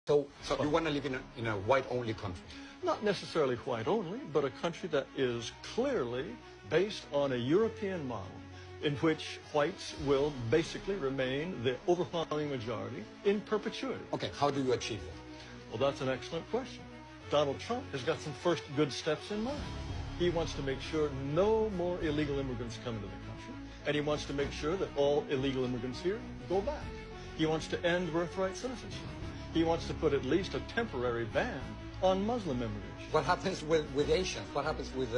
So you want to live in a white-only country? Not necessarily white only, but a country that is clearly based on a European model in which whites will basically remain the overwhelming majority in perpetuity. Okay, how do you achieve that? Well, that's an excellent question. Donald Trump has got some first good steps in mind. He wants to make sure no more illegal immigrants come into the country, and he wants to make sure that all illegal immigrants here go back. He wants to end birthright citizenship. He wants to put at least a temporary ban on Muslim immigration. What happens with Asians? What happens with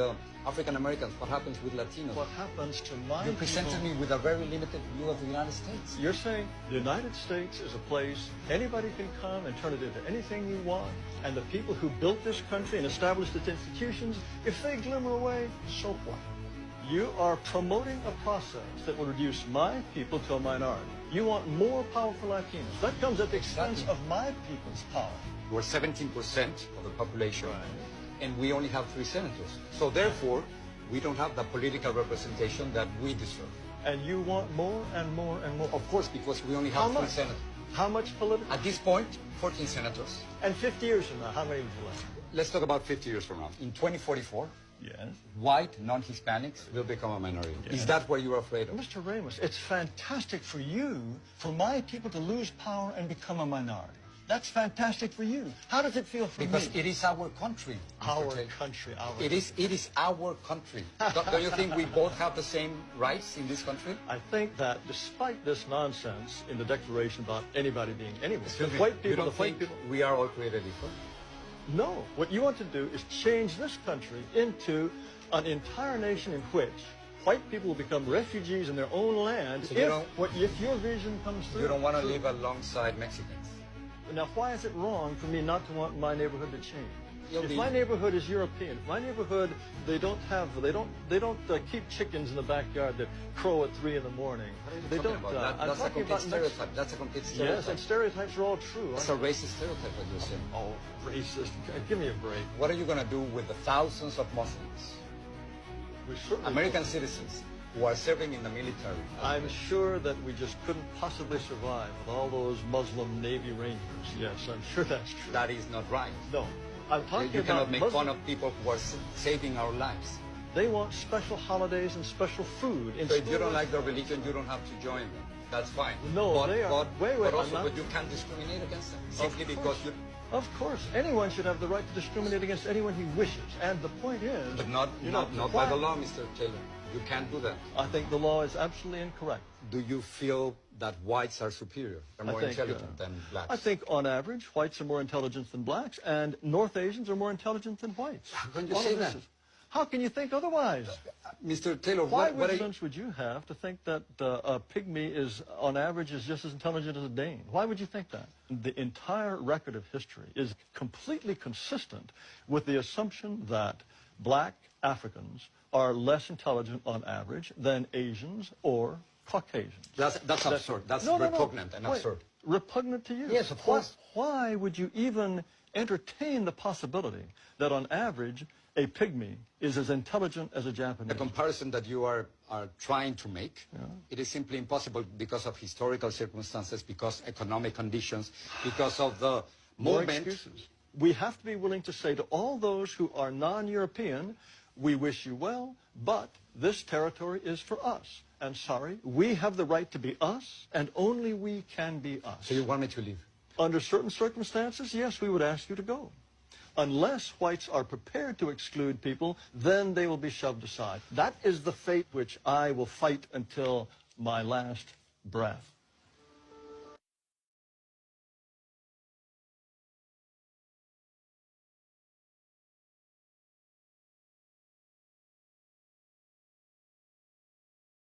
African Americans? What happens with Latinos? What happens to my You presented me with a very limited view of the United States. You're saying the United States is a place anybody can come and turn it into anything you want, and the people who built this country and established its institutions, if they glimmer away, so what? You are promoting a process that will reduce my people to a minority. You want more powerful Latinos. That comes at the expense of my people's power. We're 17% of the population, Right. and we only have 3 senators. So therefore, we don't have the political representation that we deserve. And you want more and more and more. Of course, because we only How have 3 much? senators. How much political? At this point, 14 senators. And 50 years from now, how many would you like? Let's talk about 50 years from now. In 2044, Yes. white non-Hispanics will become a minority. Yes. Is that what you're afraid of? Mr. Ramos, it's fantastic for you, for my people to lose power and become a minority. That's fantastic for you. How does it feel for Because me? it is our country. Mr. Our Taylor. country, our It is our country. Don't you think we both have the same rights in this country? I think that despite this nonsense in the Declaration about anybody being anyone, Excuse me, the white you people, don't the white think people. we are all created equal? No, what you want to do is change this country into an entire nation in which white people will become refugees in their own land So you don't- if your vision comes through. You don't want to True. live alongside Mexicans. Now, why is it wrong for me not to want my neighborhood to change? You'll If be- my neighborhood is European, if my neighborhood they don't keep chickens in the backyard that crow at 3 in the morning. They don't. I'm That's a talking complete about stereotype. That's a complete stereotype. Yes, and stereotypes are all true. It's a racist stereotype, what you're saying. Oh, racist! Give me a break. What are you going to do with the thousands of Muslims, We certainly American citizens, who are serving in the military? I'm sure that we just couldn't possibly survive with all those Muslim Navy Rangers. Yes, I'm sure that's true. That is not right. No, I'm talking You about cannot make Muslim. fun of people who are saving our lives. They want special holidays and special food. In So if you don't schools. like their religion, you don't have to join them. That's fine. No, but, they are- But, wait, but I'm also, not- but you can't discriminate against them simply Of because course. you. Of course, anyone should have the right to discriminate against anyone he wishes. And the point is, But not you know, not by why- the law, Mr. Taylor. You can't do that. I think the law is absolutely incorrect. Do you feel that whites are superior, are more intelligent than blacks? I think on average, whites are more intelligent than blacks, and North Asians are more intelligent than whites. How can you All say of this that? is- How can you think otherwise? Mr. Taylor, Why what are you, sense would you have to think that a pygmy is, on average, is just as intelligent as a Dane? Why would you think that? The entire record of history is completely consistent with the assumption that black Africans are less intelligent on average than Asians or Caucasians. That's absurd. That's repugnant and Wait, absurd. Repugnant to you? Yes, of course. Why would you even entertain the possibility that on average a pygmy is as intelligent as a Japanese? The comparison that you are trying to make, it is simply impossible because of historical circumstances, because economic conditions, because of the More movement. excuses. We have to be willing to say to all those who are non-European, we wish you well, but this territory is for us. And sorry, we have the right to be us, and only we can be us. So you want me to leave? Under certain circumstances, yes, we would ask you to go. Unless whites are prepared to exclude people, then they will be shoved aside. That is the fate which I will fight until my last breath.